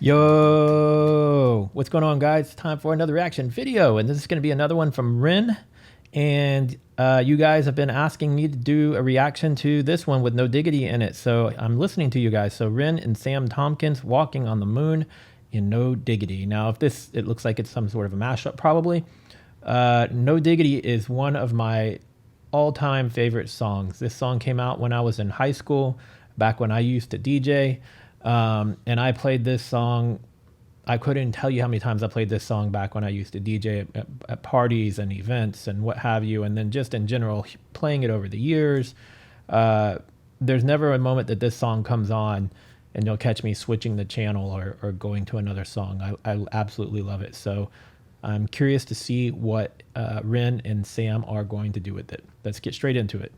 Yo, what's going on, guys? It's time for another reaction video, and this is going to be another one from Ren. And you guys have been asking me to do a reaction to this one with no diggity in it, so I'm listening to you guys. So Ren and Sam Tompkins, Walking on the Moon in No Diggity. Now, if this, it looks like it's some sort of a mashup, probably. No Diggity is one of my all-time favorite songs. This song came out when I was in high school, back when I used to DJ. And I played this song. I couldn't tell you how many times I played this song back when I used to DJ at parties and events and what have you. And then just in general, playing it over the years. There's never a moment that this song comes on and you'll catch me switching the channel or going to another song. I absolutely love it. So I'm curious to see what Ren and Sam are going to do with it. Let's get straight into it.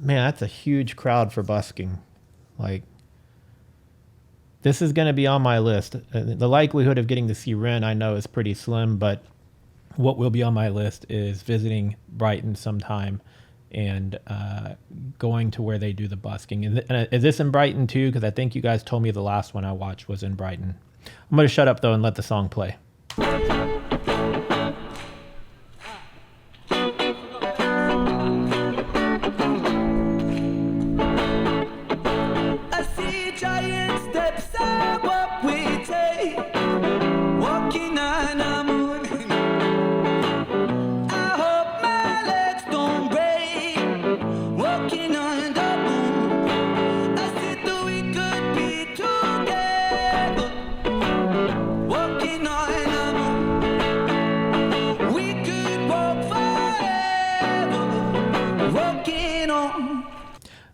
Man, that's a huge crowd for busking. Like, this is going to be on my list. The likelihood of getting to see Ren, I know, is pretty slim, but what will be on my list is visiting Brighton sometime and going to where they do the busking. And is this in Brighton too? Because I think you guys told me the last one I watched was in Brighton. I'm going to shut up, though, and let the song play.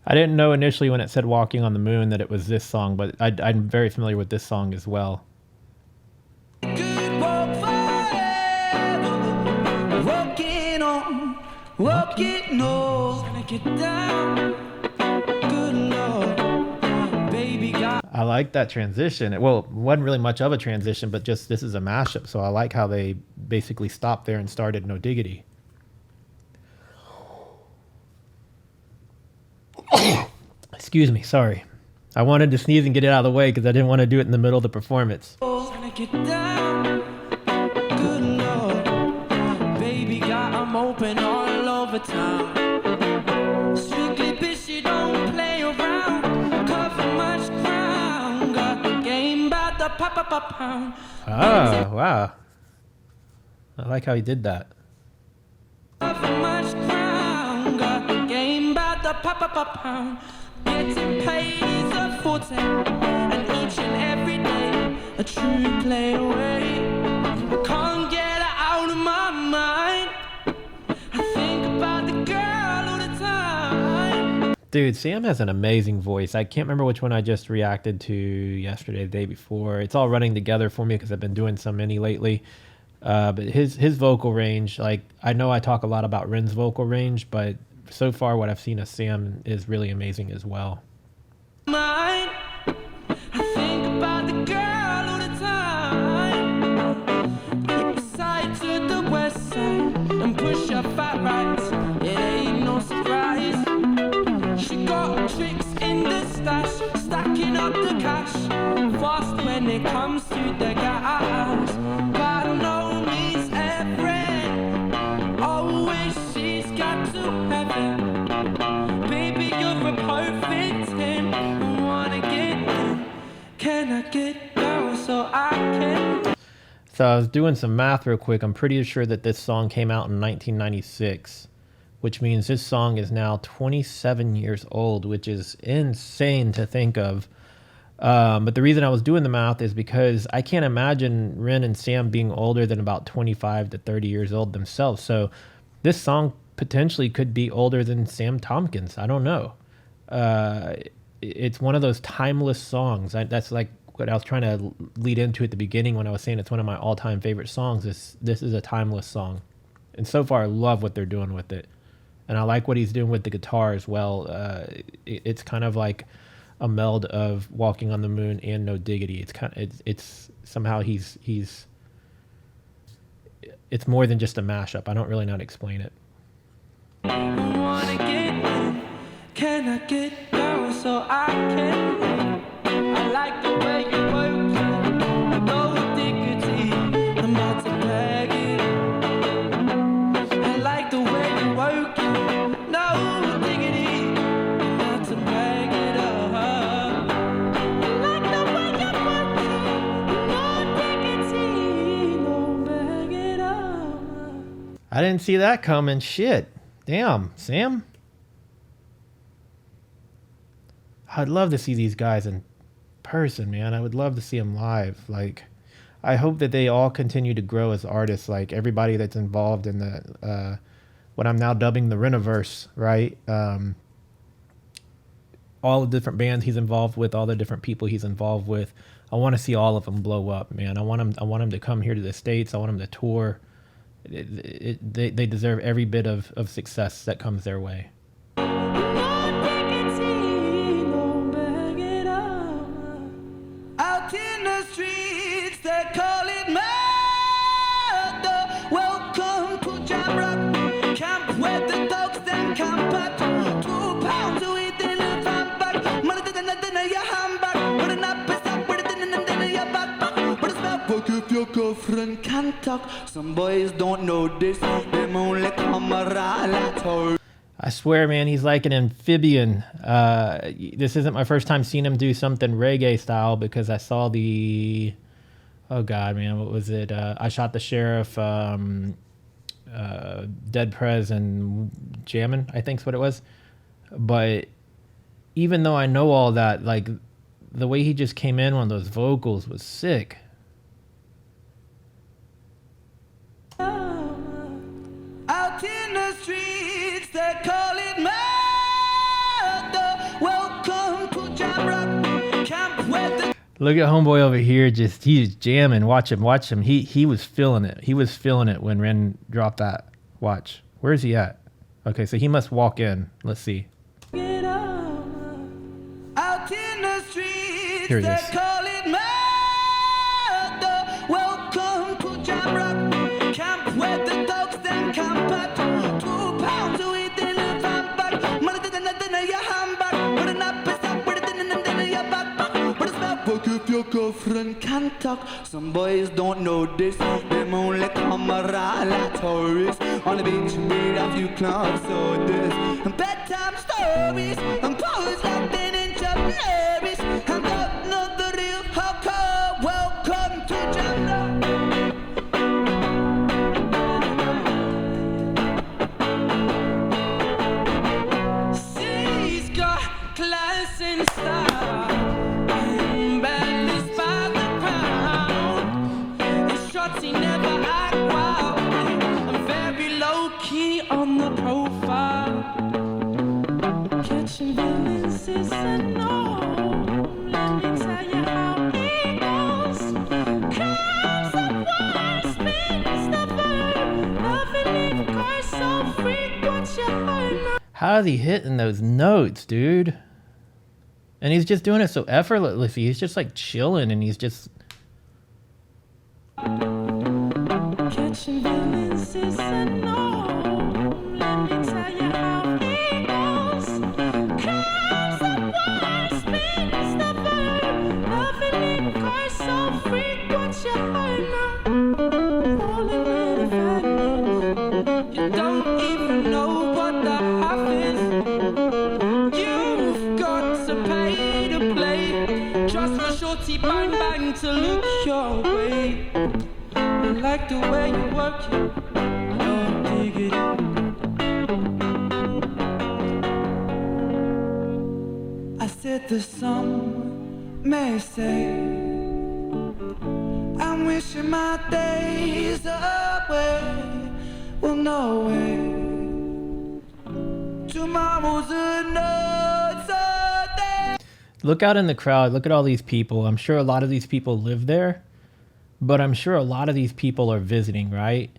I didn't know initially when it said Walking on the Moon that it was this song, but I'm very familiar with this song as well. I like that transition. Well, it wasn't really much of a transition, but just this is a mashup, so I like how they basically stopped there and started No Diggity. Excuse me, sorry. I wanted to sneeze and get it out of the way because I didn't want to do it in the middle of the performance. Oh, wow. I like how he did that. Getting paid is a forte, and each and every day a true play away. I can't get it out of my mind. I think about the girl all the time. Dude, Sam has an amazing voice. I can't remember which one I just reacted to yesterday, the day before. It's all running together for me because I've been doing so many lately. But his vocal range, like, I know I talk a lot about Ren's vocal range, but so far what I've seen of Sam is really amazing as well. I think about the girl all the time. East side to the west side and push her fat right. It ain't no surprise. She got tricks in the stash, stacking up the cash. Fast when it comes to the gas. By no means every. Always she's got to have it. Baby, you're a perfect 10. I wanna get in. Can I get down so I can? So I was doing some math real quick. I'm pretty sure that this song came out in 1996, which means this song is now 27 years old, which is insane to think of. But the reason I was doing the math is because I can't imagine Ren and Sam being older than about 25 to 30 years old themselves. So this song potentially could be older than Sam Tompkins. I don't know. It's one of those timeless songs. That's like what I was trying to lead into at the beginning when I was saying it's one of my all-time favorite songs. This is a timeless song. And so far, I love what they're doing with it. And I like what he's doing with the guitar as well. It's kind of like a meld of Walking on the Moon and No Diggity. It's somehow it's more than just a mashup. I don't really know how to explain it. Wanna get in? Can I get down so I can win? I like the way you work it. No diggity, I'm about to bag it. I like the way you work it. No diggity, I'm about to bag it up. I like the way you work it. No diggity, no bag it up. I didn't see that coming. Shit. Damn, Sam. I'd love to see these guys in person, man. I would love to see them live. Like, I hope that they all continue to grow as artists. Like everybody that's involved in the what I'm now dubbing the Reniverse, right? All the different bands he's involved with, all the different people he's involved with. I want to see all of them blow up, man. I want them to come here to the States. I want them to tour. They deserve every bit of success that comes their way. Out in the streets, they call it murder. Welcome to Jamrock camp where the dogs then camp at. 2 pounds to eat in a van bag. Money than your handbag. What an apple, what it in your backpack. What is that? Fuck if your girlfriend can't talk. Some boys don't know this. Them only come around. I swear, man, he's like an amphibian. This isn't my first time seeing him do something reggae style because I saw the, oh God, man, what was it? I Shot the Sheriff, Dead Prez and Jammin', I think's what it was. But even though I know all that, like the way he just came in on those vocals was sick. Out in the streets, they call it murder. Welcome to Jamrock camp where the Look at homeboy over here, he's jamming. Watch him. He was feeling it. He was feeling it when Ren dropped that. Watch. Where is he at? Okay, so he must walk in. Let's see. get up. Out in the streets, Here he they is. call it murder. Welcome to Jamrock camp where the dogs then camp at. 2 pounds to eat in a van bag. Money than your handbag. What an apple, what it in your backpack. What is that? Fuck if your girlfriend can't talk. Some boys don't know this. Them only come around like tourists. On the beach, meet a few clubs, so this. And bedtime stories. And poets like they in Japanese. And don't know the real hardcore. Welcome to Jamrock. She's got class and style. Embellished by the crown. And shorty never act wild. I'm very low key on the profile. Catching villains is a no. Let me tell you how it goes. Comes the one spins the verb. Loving it, course so frequent you heard. How is he hitting those notes, dude? And he's just doing it so effortlessly. He's just like chilling and he's just... Catching villains is a no. Let me tell you how it goes. Comes the one spins the verb. Loving it, course so frequent you heard. Falling in a vanish. You don't even know what the half is. You've got to pay to play. Just for shorty bang bang to look your way. I like the way you work it. No diggity. I said the some may say I'm wishing my days away. Well, no way. Tomorrow's another day. Look out in the crowd. Look at all these people. I'm sure a lot of these people live there, but I'm sure a lot of these people are visiting, right?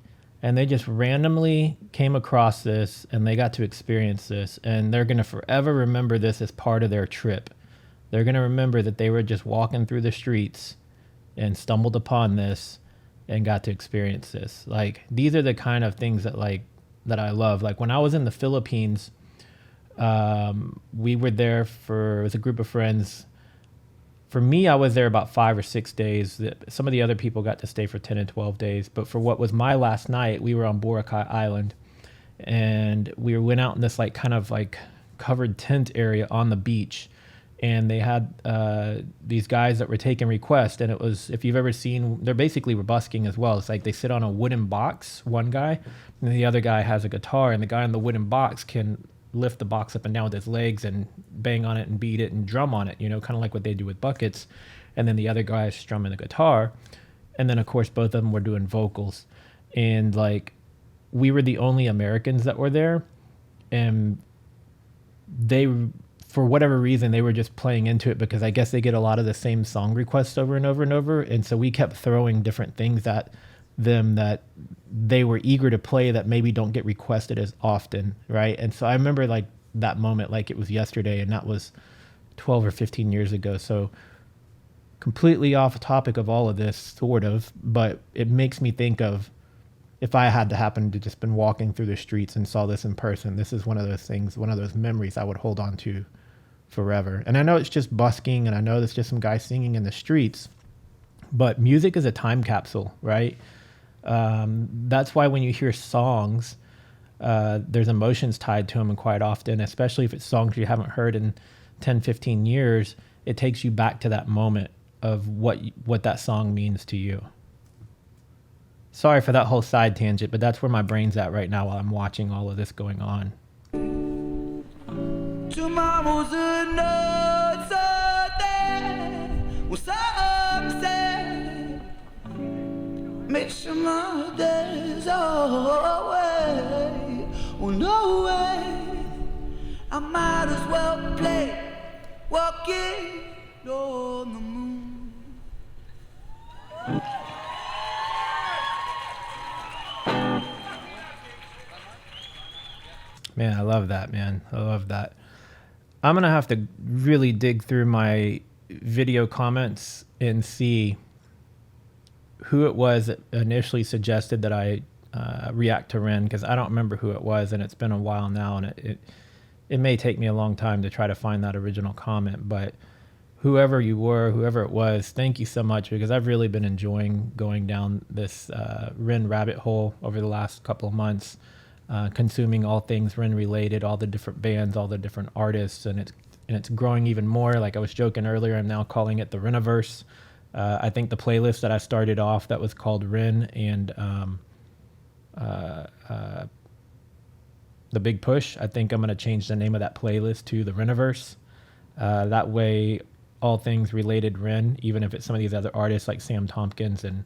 And they just randomly came across this and they got to experience this, and they're going to forever remember this as part of their trip. They're going to remember that they were just walking through the streets and stumbled upon this and got to experience this. Like, these are the kind of things that that I love. Like when I was in the Philippines, we were there it was a group of friends. For me, I was there about 5 or 6 days. Some of the other people got to stay for 10 and 12 days. But for what was my last night, we were on Boracay Island, and we went out in this like kind of like covered tent area on the beach. And they had these guys that were taking requests, and it was, if you've ever seen, they're basically busking as well. It's like they sit on a wooden box, one guy, and the other guy has a guitar, and the guy in the wooden box can lift the box up and down with his legs and bang on it and beat it and drum on it, you know, kind of like what they do with buckets. And then the other guy is strumming the guitar. And then of course both of them were doing vocals. And like, we were the only Americans that were there, and they, for whatever reason, they were just playing into it, because I guess they get a lot of the same song requests over and over and over. And so we kept throwing different things at them that they were eager to play that maybe don't get requested as often, right? And so I remember like that moment like it was yesterday, and that was 12 or 15 years ago. So completely off topic of all of this, sort of, but it makes me think of, if I had to happen to just been walking through the streets and saw this in person, this is one of those things, one of those memories I would hold on to forever. And I know it's just busking, and I know it's just some guy singing in the streets, but music is a time capsule, right? That's why when you hear songs, there's emotions tied to them, and quite often, especially if it's songs you haven't heard in 10, 15 years, it takes you back to that moment of what that song means to you. Sorry for that whole side tangent, but that's where my brain's at right now while I'm watching all of this going on. Tomorrow's another day. Well, some say, make sure my days away. Well, no way. I might as well play walking on the moon. Man, I love that, man. I love that. I'm going to have to really dig through my video comments and see who it was that initially suggested that I react to Ren, because I don't remember who it was, and it's been a while now, and it may take me a long time to try to find that original comment. But whoever you were, whoever it was, thank you so much, because I've really been enjoying going down this Ren rabbit hole over the last couple of months. Consuming all things Ren related, all the different bands, all the different artists, and it's growing even more. Like I was joking earlier, I'm now calling it the Reniverse. I think the playlist that I started off that was called Ren and The Big Push, I think I'm going to change the name of that playlist to the Reniverse. That way, all things related Ren, even if it's some of these other artists like Sam Tompkins and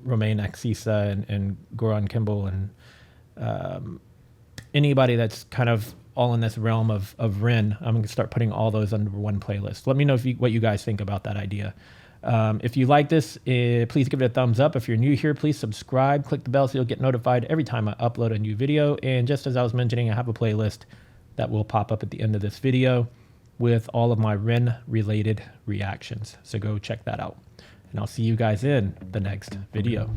Romain Axisa and Goran Kimball and anybody that's kind of all in this realm of Ren, I'm going to start putting all those under one playlist. Let me know what you guys think about that idea. If you like this, please give it a thumbs up. If you're new here, please subscribe, click the bell so you'll get notified every time I upload a new video. And just as I was mentioning, I have a playlist that will pop up at the end of this video with all of my Ren related reactions. So go check that out. And I'll see you guys in the next video.